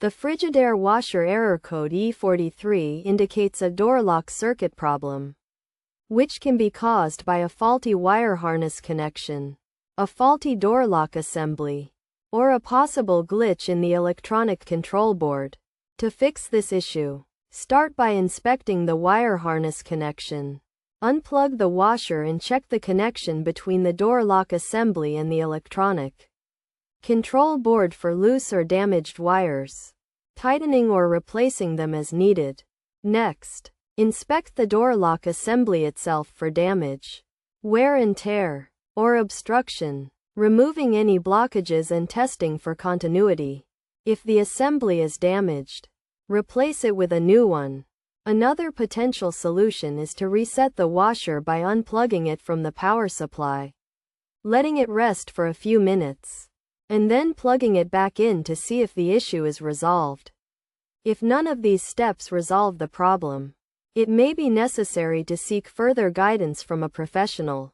The Frigidaire washer error code E43 indicates a door lock circuit problem, which can be caused by a faulty wire harness connection, a faulty door lock assembly, or a possible glitch in the electronic control board. To fix this issue, start by inspecting the wire harness connection. Unplug the washer and check the connection between the door lock assembly and the electronic control board for loose or damaged wires, tightening or replacing them as needed. Next, inspect the door lock assembly itself for damage, wear and tear, or obstruction, removing any blockages and testing for continuity. If the assembly is damaged, replace it with a new one. Another potential solution is to reset the washer by unplugging it from the power supply, letting it rest for a few minutes, and then plugging it back in to see if the issue is resolved. If none of these steps resolve the problem, it may be necessary to seek further guidance from a professional.